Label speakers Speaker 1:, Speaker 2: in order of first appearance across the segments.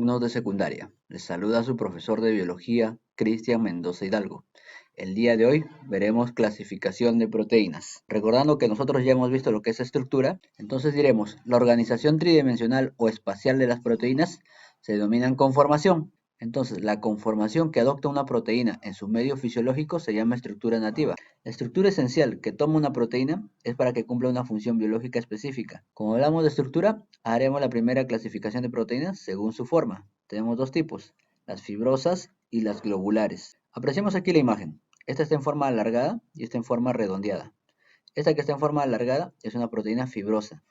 Speaker 1: alumnos de secundaria. Les saluda su profesor de biología, Cristian Mendoza Hidalgo. El día de hoy veremos clasificación de proteínas. Recordando que nosotros ya hemos visto lo que es estructura, entonces diremos, la organización tridimensional o espacial de las proteínas se denominan conformación. Entonces, la conformación que adopta una proteína en su medio fisiológico se llama estructura nativa. La estructura esencial que toma una proteína es para que cumpla una función biológica específica. Como hablamos de estructura, haremos la primera clasificación de proteínas según su forma. Tenemos dos tipos, las fibrosas y las globulares. Apreciamos aquí la imagen. Esta está en forma alargada y esta en forma redondeada. Esta que está en forma alargada es una proteína fibrosa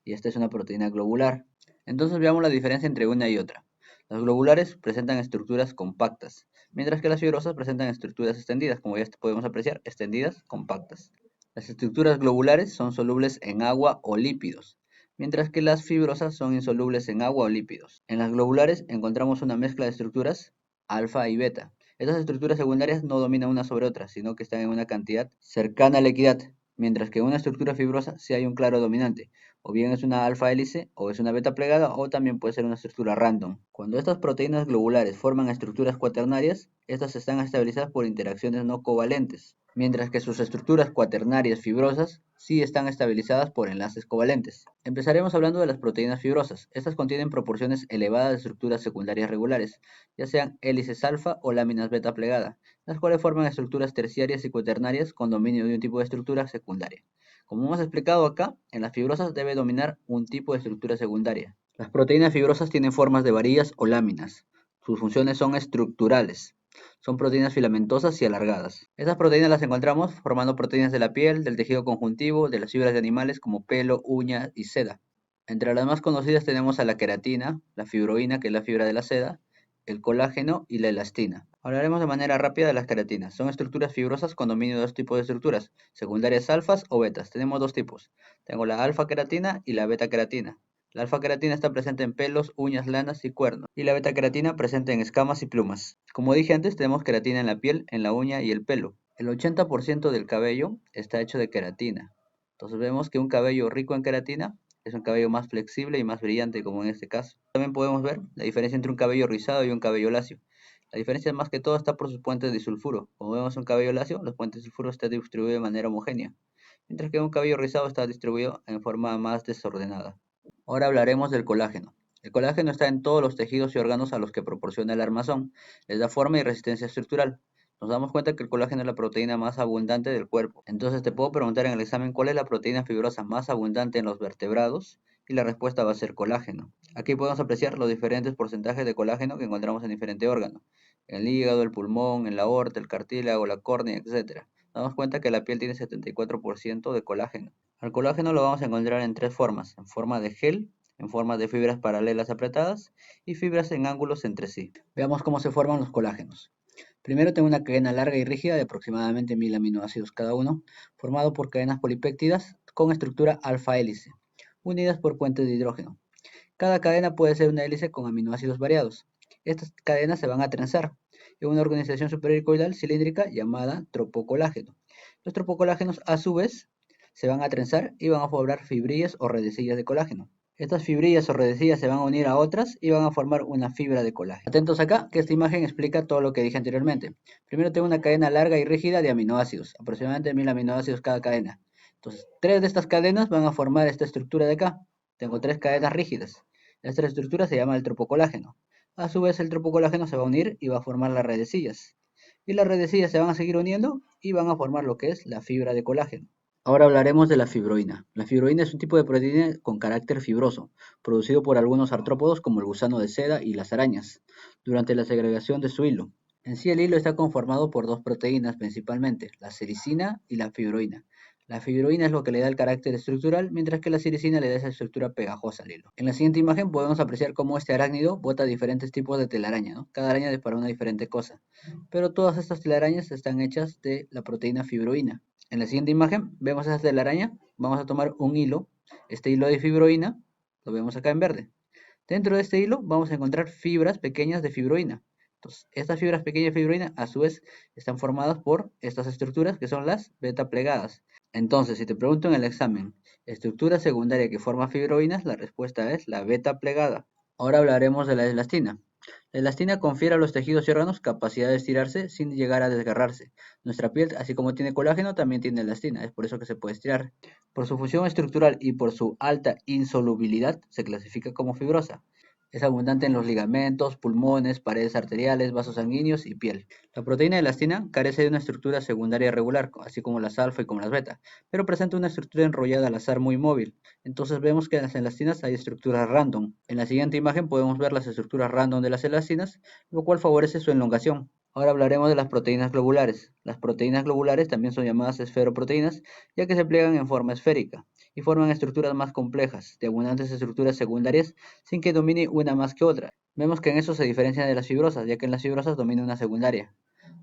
Speaker 1: y esta es una proteína globular. Entonces veamos la diferencia entre una y otra. Las globulares presentan estructuras compactas, mientras que las fibrosas presentan estructuras extendidas, como ya podemos apreciar, extendidas, compactas. Las estructuras globulares son solubles en agua o lípidos, mientras que las fibrosas son insolubles en agua o lípidos. En las globulares encontramos una mezcla de estructuras alfa y beta. Estas estructuras secundarias no dominan una sobre otra, sino que están en una cantidad cercana a la equidad, mientras que en una estructura fibrosa sí hay un claro dominante, o bien es una alfa hélice, o es una beta plegada, o también puede ser una estructura random. Cuando estas proteínas globulares forman estructuras cuaternarias, estas están estabilizadas por interacciones no covalentes, mientras que sus estructuras cuaternarias fibrosas sí están estabilizadas por enlaces covalentes. Empezaremos hablando de las proteínas fibrosas. Estas contienen proporciones elevadas de estructuras secundarias regulares, ya sean hélices alfa o láminas beta plegada, las cuales forman estructuras terciarias y cuaternarias con dominio de un tipo de estructura secundaria. Como hemos explicado acá, en las fibrosas debe dominar un tipo de estructura secundaria. Las proteínas fibrosas tienen formas de varillas o láminas. Sus funciones son estructurales. Son proteínas filamentosas y alargadas. Estas proteínas las encontramos formando proteínas de la piel, del tejido conjuntivo, de las fibras de animales como pelo, uña y seda. Entre las más conocidas tenemos a la queratina, la fibroína, que es la fibra de la seda, el colágeno y la elastina. Hablaremos de manera rápida de las queratinas. Son estructuras fibrosas con dominio de dos tipos de estructuras, secundarias alfas o betas. Tenemos dos tipos. Tengo la alfa queratina y la beta queratina. La alfa queratina está presente en pelos, uñas, lanas y cuernos, y la beta queratina presente en escamas y plumas. Como dije antes, tenemos queratina en la piel, en la uña y el pelo. El 80% del cabello está hecho de queratina. Entonces vemos que un cabello rico en queratina es un cabello más flexible y más brillante, como en este caso. También podemos ver la diferencia entre un cabello rizado y un cabello lacio. La diferencia más que todo está por sus puentes de disulfuro. Como vemos un cabello lacio, los puentes de disulfuro están distribuidos de manera homogénea, mientras que un cabello rizado está distribuido en forma más desordenada. Ahora hablaremos del colágeno. El colágeno está en todos los tejidos y órganos a los que proporciona el armazón. Les da forma y resistencia estructural. Nos damos cuenta que el colágeno es la proteína más abundante del cuerpo. Entonces te puedo preguntar en el examen cuál es la proteína fibrosa más abundante en los vertebrados y la respuesta va a ser colágeno. Aquí podemos apreciar los diferentes porcentajes de colágeno que encontramos en diferentes órganos. En el hígado, el pulmón, en la aorta, el cartílago, la córnea, etc. Nos damos cuenta que la piel tiene 74% de colágeno. Al colágeno lo vamos a encontrar en tres formas: en forma de gel, en forma de fibras paralelas apretadas y fibras en ángulos entre sí. Veamos cómo se forman los colágenos. Primero tengo una cadena larga y rígida de aproximadamente 1000 aminoácidos cada uno, formado por cadenas polipéptidas con estructura alfa hélice, unidas por puentes de hidrógeno. Cada cadena puede ser una hélice con aminoácidos variados. Estas cadenas se van a trenzar en una organización superhelicoidal cilíndrica llamada tropocolágeno. Los tropocolágenos, a su vez, se van a trenzar y van a formar fibrillas o redecillas de colágeno. Estas fibrillas o redecillas se van a unir a otras y van a formar una fibra de colágeno. Atentos acá, que esta imagen explica todo lo que dije anteriormente. Primero tengo una cadena larga y rígida de aminoácidos, aproximadamente 1000 aminoácidos cada cadena. Entonces, tres de estas cadenas van a formar esta estructura de acá. Tengo tres cadenas rígidas. Esta estructura se llama el tropocolágeno. A su vez, el tropocolágeno se va a unir y va a formar las redecillas. Y las redecillas se van a seguir uniendo y van a formar lo que es la fibra de colágeno. Ahora hablaremos de la fibroína. La fibroína es un tipo de proteína con carácter fibroso, producido por algunos artrópodos como el gusano de seda y las arañas, durante la segregación de su hilo. En sí el hilo está conformado por dos proteínas principalmente, la sericina y la fibroína. La fibroína es lo que le da el carácter estructural, mientras que la sericina le da esa estructura pegajosa al hilo. En la siguiente imagen podemos apreciar cómo este arácnido bota diferentes tipos de telaraña, ¿no? Cada araña es para una diferente cosa, pero todas estas telarañas están hechas de la proteína fibroína. En la siguiente imagen vemos esta telaraña. Vamos a tomar un hilo, este hilo de fibroína, lo vemos acá en verde. Dentro de este hilo vamos a encontrar fibras pequeñas de fibroína. Entonces, estas fibras pequeñas de fibroína a su vez están formadas por estas estructuras que son las beta plegadas. Entonces, si te pregunto en el examen, estructura secundaria que forma fibroínas, la respuesta es la beta plegada. Ahora hablaremos de la elastina. La elastina confiere a los tejidos y órganos capacidad de estirarse sin llegar a desgarrarse. Nuestra piel, así como tiene colágeno, también tiene elastina, es por eso que se puede estirar. Por su función estructural y por su alta insolubilidad, se clasifica como fibrosa. Es abundante en los ligamentos, pulmones, paredes arteriales, vasos sanguíneos y piel. La proteína de elastina carece de una estructura secundaria regular, así como las alfa y como las beta, pero presenta una estructura enrollada al azar muy móvil. Entonces vemos que en las elastinas hay estructuras random. En la siguiente imagen podemos ver las estructuras random de las elastinas, lo cual favorece su elongación. Ahora hablaremos de las proteínas globulares. Las proteínas globulares también son llamadas esferoproteínas, ya que se pliegan en forma esférica y forman estructuras más complejas, de abundantes estructuras secundarias, sin que domine una más que otra. Vemos que en eso se diferencian de las fibrosas, ya que en las fibrosas domina una secundaria.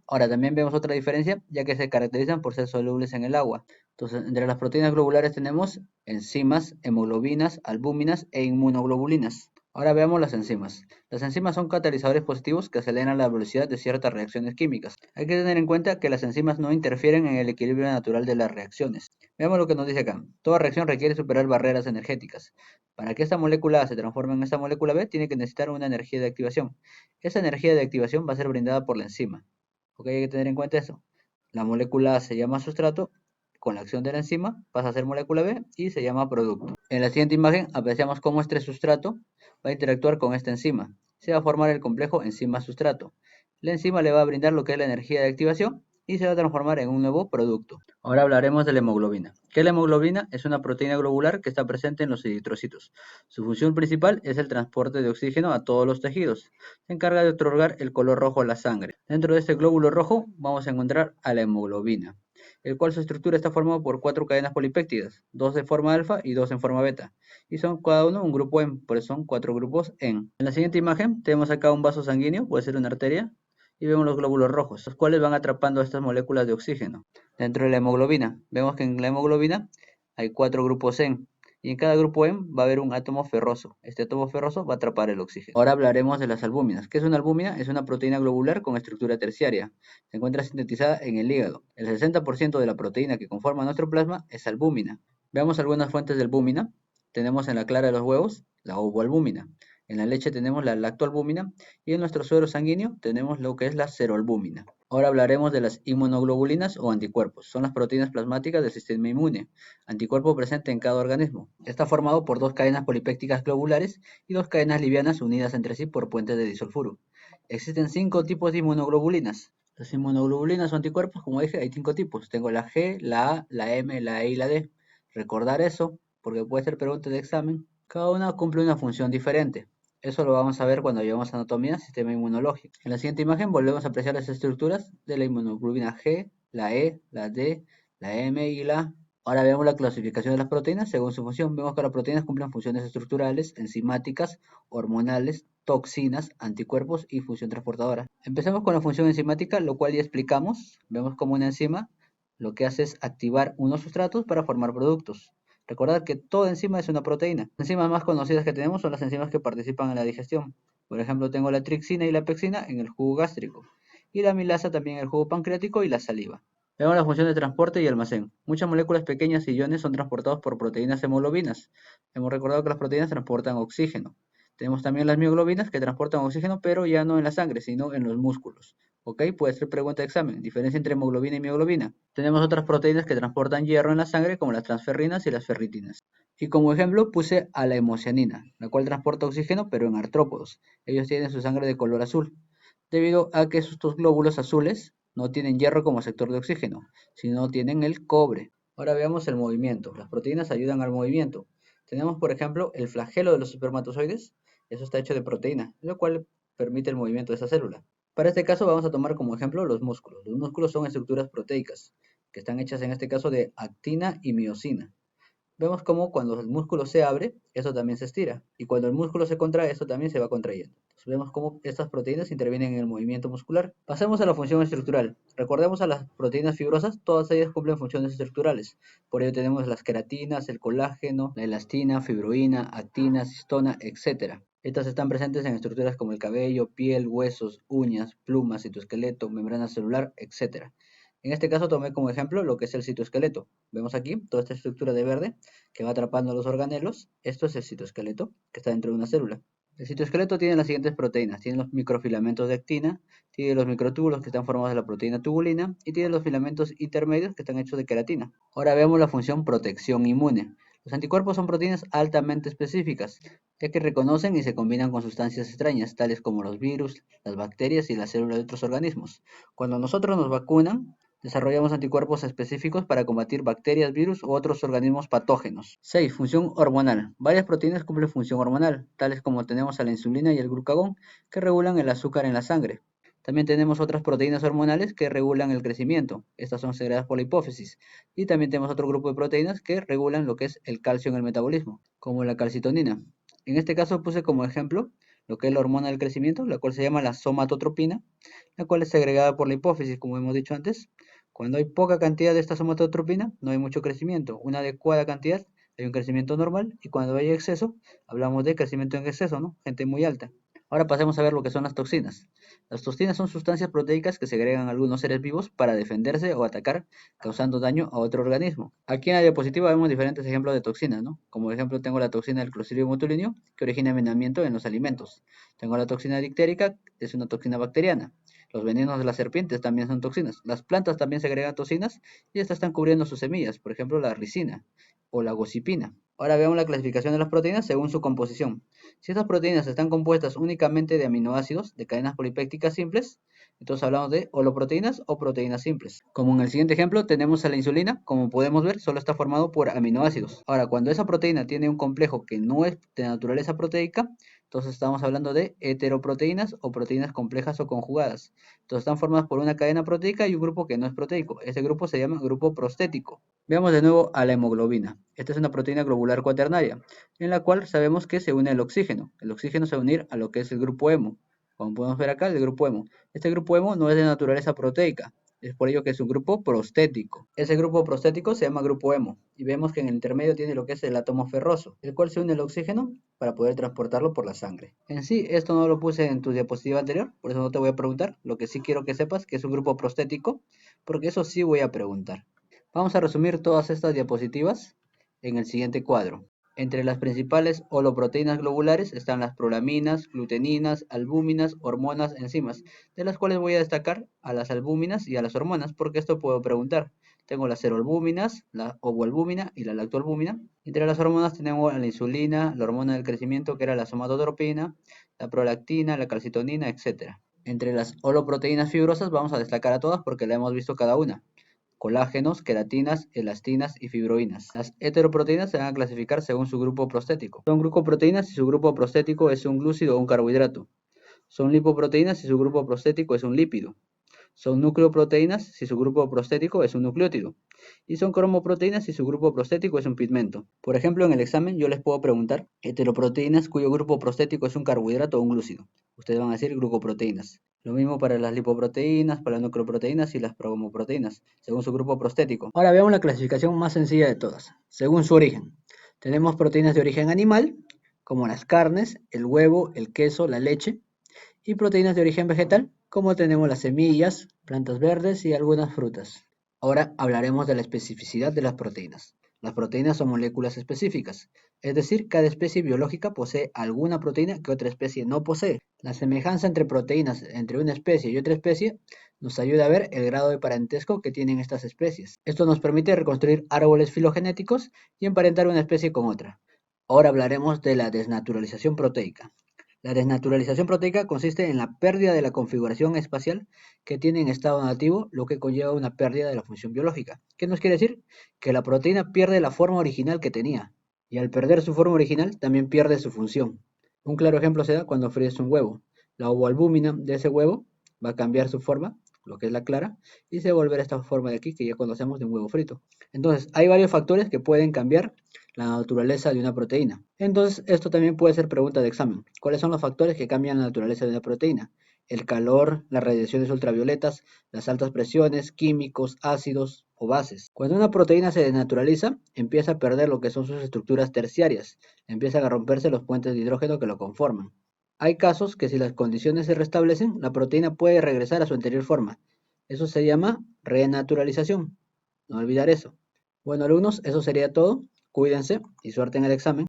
Speaker 1: Ahora también vemos otra diferencia, ya que se caracterizan por ser solubles en el agua. Entonces, entre las proteínas globulares tenemos enzimas, hemoglobinas, albúminas e inmunoglobulinas. Ahora veamos las enzimas. Las enzimas son catalizadores positivos que aceleran la velocidad de ciertas reacciones químicas. Hay que tener en cuenta que las enzimas no interfieren en el equilibrio natural de las reacciones. Veamos lo que nos dice acá. Toda reacción requiere superar barreras energéticas. Para que esta molécula A se transforme en esta molécula B, tiene que necesitar una energía de activación. Esa energía de activación va a ser brindada por la enzima. Ok, hay que tener en cuenta eso. La molécula A se llama sustrato, con la acción de la enzima pasa a ser molécula B y se llama producto. En la siguiente imagen apreciamos cómo este sustrato va a interactuar con esta enzima. Se va a formar el complejo enzima-sustrato. La enzima le va a brindar lo que es la energía de activación y se va a transformar en un nuevo producto. Ahora hablaremos de la hemoglobina. ¿Qué es la hemoglobina? Es una proteína globular que está presente en los eritrocitos. Su función principal es el transporte de oxígeno a todos los tejidos. Se encarga de otorgar el color rojo a la sangre. Dentro de este glóbulo rojo vamos a encontrar a la hemoglobina, el cual su estructura está formada por 4 cadenas polipéptidas, 2 de forma alfa y 2 en forma beta, y son cada uno un grupo M, por eso son 4 grupos en. En la siguiente imagen tenemos acá un vaso sanguíneo, puede ser una arteria, y vemos los glóbulos rojos, los cuales van atrapando estas moléculas de oxígeno. Dentro de la hemoglobina, vemos que en la hemoglobina hay 4 grupos en, y en cada grupo M va a haber un átomo ferroso. Este átomo ferroso va a atrapar el oxígeno. Ahora hablaremos de las albúminas. ¿Qué es una albúmina? Es una proteína globular con estructura terciaria. Se encuentra sintetizada en el hígado. El 60% de la proteína que conforma nuestro plasma es albúmina. Veamos algunas fuentes de albúmina. Tenemos en la clara de los huevos la ovoalbúmina. En la leche tenemos la lactoalbúmina y en nuestro suero sanguíneo tenemos lo que es la seroalbúmina. Ahora hablaremos de las inmunoglobulinas o anticuerpos. Son las proteínas plasmáticas del sistema inmune, anticuerpo presente en cada organismo. Está formado por 2 cadenas polipépticas globulares y 2 cadenas livianas unidas entre sí por puentes de disulfuro. Existen 5 tipos de inmunoglobulinas. Las inmunoglobulinas o anticuerpos, como dije, hay 5 tipos. Tengo la G, la A, la M, la E y la D. Recordar eso, porque puede ser pregunta de examen. Cada una cumple una función diferente. Eso lo vamos a ver cuando llevamos anatomía, sistema inmunológico. En la siguiente imagen volvemos a apreciar las estructuras de la inmunoglobulina G, la E, la D, la M y la A. Ahora veamos la clasificación de las proteínas según su función. Vemos que las proteínas cumplen funciones estructurales, enzimáticas, hormonales, toxinas, anticuerpos y función transportadora. Empezamos con la función enzimática, lo cual ya explicamos. Vemos como una enzima lo que hace es activar unos sustratos para formar productos. Recordad que toda enzima es una proteína. Las enzimas más conocidas que tenemos son las enzimas que participan en la digestión. Por ejemplo, tengo la trixina y la pexina en el jugo gástrico, y la milasa también en el jugo pancreático y la saliva. Veamos la función de transporte y almacén. Muchas moléculas pequeñas y iones son transportados por proteínas hemoglobinas. Hemos recordado que las proteínas transportan oxígeno. Tenemos también las mioglobinas que transportan oxígeno, pero ya no en la sangre, sino en los músculos. ¿Ok? Puede ser pregunta de examen. Diferencia entre hemoglobina y mioglobina. Tenemos otras proteínas que transportan hierro en la sangre, como las transferrinas y las ferritinas. Y como ejemplo puse a la hemocianina, la cual transporta oxígeno, pero en artrópodos. Ellos tienen su sangre de color azul, debido a que estos glóbulos azules no tienen hierro como sector de oxígeno, sino tienen el cobre. Ahora veamos el movimiento. Las proteínas ayudan al movimiento. Tenemos, por ejemplo, el flagelo de los espermatozoides. Eso está hecho de proteína, lo cual permite el movimiento de esa célula. Para este caso vamos a tomar como ejemplo los músculos. Los músculos son estructuras proteicas, que están hechas en este caso de actina y miosina. Vemos cómo cuando el músculo se abre, eso también se estira. Y cuando el músculo se contrae, eso también se va contrayendo. Entonces vemos cómo estas proteínas intervienen en el movimiento muscular. Pasemos a la función estructural. Recordemos a las proteínas fibrosas, todas ellas cumplen funciones estructurales. Por ello tenemos las queratinas, el colágeno, la elastina, fibroína, actina, cistona, etc. Estas están presentes en estructuras como el cabello, piel, huesos, uñas, plumas, citoesqueleto, membrana celular, etc. En este caso tomé como ejemplo lo que es el citoesqueleto. Vemos aquí toda esta estructura de verde que va atrapando los organelos. Esto es el citoesqueleto que está dentro de una célula. El citoesqueleto tiene las siguientes proteínas. Tiene los microfilamentos de actina, tiene los microtúbulos que están formados de la proteína tubulina y tiene los filamentos intermedios que están hechos de queratina. Ahora veamos la función protección inmune. Los anticuerpos son proteínas altamente específicas, ya que reconocen y se combinan con sustancias extrañas, tales como los virus, las bacterias y las células de otros organismos. Cuando nosotros nos vacunan, desarrollamos anticuerpos específicos para combatir bacterias, virus u otros organismos patógenos. 6. Función hormonal. Varias proteínas cumplen función hormonal, tales como tenemos a la insulina y el glucagón, que regulan el azúcar en la sangre. También tenemos otras proteínas hormonales que regulan el crecimiento. Estas son segregadas por la hipófisis. Y también tenemos otro grupo de proteínas que regulan lo que es el calcio en el metabolismo, como la calcitonina. En este caso puse como ejemplo lo que es la hormona del crecimiento, la cual se llama la somatotropina, la cual es segregada por la hipófisis, como hemos dicho antes. Cuando hay poca cantidad de esta somatotropina, no hay mucho crecimiento. Una adecuada cantidad, hay un crecimiento normal. Y cuando hay exceso, hablamos de crecimiento en exceso, ¿no? Gente muy alta. Ahora pasemos a ver lo que son las toxinas. Las toxinas son sustancias proteicas que segregan algunos seres vivos para defenderse o atacar, causando daño a otro organismo. Aquí en la diapositiva vemos diferentes ejemplos de toxinas, ¿no? Como ejemplo tengo la toxina del Clostridium botulinum, que origina envenenamiento en los alimentos. Tengo la toxina dictérica, es una toxina bacteriana. Los venenos de las serpientes también son toxinas. Las plantas también segregan toxinas y estas están cubriendo sus semillas, por ejemplo la ricina o la gosipina. Ahora veamos la clasificación de las proteínas según su composición. Si estas proteínas están compuestas únicamente de aminoácidos de cadenas polipépticas simples, entonces hablamos de holoproteínas o proteínas simples. Como en el siguiente ejemplo tenemos a la insulina, como podemos ver, solo está formado por aminoácidos. Ahora, cuando esa proteína tiene un complejo que no es de naturaleza proteica, entonces estamos hablando de heteroproteínas o proteínas complejas o conjugadas. Entonces están formadas por una cadena proteica y un grupo que no es proteico. Ese grupo se llama grupo prostético. Veamos de nuevo a la hemoglobina. Esta es una proteína globular cuaternaria, en la cual sabemos que se une el oxígeno. El oxígeno se va a unir a lo que es el grupo hemo. Como podemos ver acá, el grupo hemo. Este grupo hemo no es de naturaleza proteica. Es por ello que es un grupo prostético. Ese grupo prostético se llama grupo hemo. Y vemos que en el intermedio tiene lo que es el átomo ferroso, el cual se une al oxígeno para poder transportarlo por la sangre. En sí, esto no lo puse en tu diapositiva anterior, por eso no te voy a preguntar. Lo que sí quiero que sepas que es un grupo prostético, porque eso sí voy a preguntar. Vamos a resumir todas estas diapositivas en el siguiente cuadro. Entre las principales holoproteínas globulares están las prolaminas, gluteninas, albúminas, hormonas, enzimas, de las cuales voy a destacar a las albúminas y a las hormonas, porque esto puedo preguntar. Tengo las ceroalbúminas, la ovoalbúmina y la lactoalbúmina. Entre las hormonas tenemos la insulina, la hormona del crecimiento que era la somatotropina, la prolactina, la calcitonina, etc. Entre las holoproteínas fibrosas vamos a destacar a todas porque la hemos visto cada una: colágenos, queratinas, elastinas y fibroínas. Las heteroproteínas se van a clasificar según su grupo prostético. Son glucoproteínas si su grupo prostético es un glúcido o un carbohidrato. Son lipoproteínas si su grupo prostético es un lípido. Son nucleoproteínas si su grupo prostético es un nucleótido. Y son cromoproteínas si su grupo prostético es un pigmento. Por ejemplo, en el examen yo les puedo preguntar heteroproteínas cuyo grupo prostético es un carbohidrato o un glúcido. Ustedes van a decir glucoproteínas. Lo mismo para las lipoproteínas, para las nucleoproteínas y las cromoproteínas, según su grupo prostético. Ahora veamos la clasificación más sencilla de todas, según su origen. Tenemos proteínas de origen animal, como las carnes, el huevo, el queso, la leche, y proteínas de origen vegetal, como tenemos las semillas, plantas verdes y algunas frutas. Ahora hablaremos de la especificidad de las proteínas. Las proteínas son moléculas específicas, es decir, cada especie biológica posee alguna proteína que otra especie no posee. La semejanza entre proteínas entre una especie y otra especie nos ayuda a ver el grado de parentesco que tienen estas especies. Esto nos permite reconstruir árboles filogenéticos y emparentar una especie con otra. Ahora hablaremos de la desnaturalización proteica. La desnaturalización proteica consiste en la pérdida de la configuración espacial que tiene en estado nativo, lo que conlleva una pérdida de la función biológica. ¿Qué nos quiere decir? Que la proteína pierde la forma original que tenía, y al perder su forma original también pierde su función. Un claro ejemplo se da cuando fríes un huevo. La ovoalbúmina de ese huevo va a cambiar su forma, lo que es la clara, y se va a volver a esta forma de aquí que ya conocemos de un huevo frito. Entonces, hay varios factores que pueden cambiar la naturaleza de una proteína. Entonces, esto también puede ser pregunta de examen. ¿Cuáles son los factores que cambian la naturaleza de una proteína? El calor, las radiaciones ultravioletas, las altas presiones, químicos, ácidos o bases. Cuando una proteína se desnaturaliza, empieza a perder lo que son sus estructuras terciarias. Empiezan a romperse los puentes de hidrógeno que lo conforman. Hay casos que si las condiciones se restablecen, la proteína puede regresar a su anterior forma. Eso se llama renaturalización. No olvidar eso. Bueno, alumnos, eso sería todo. Cuídense y suerte en el examen.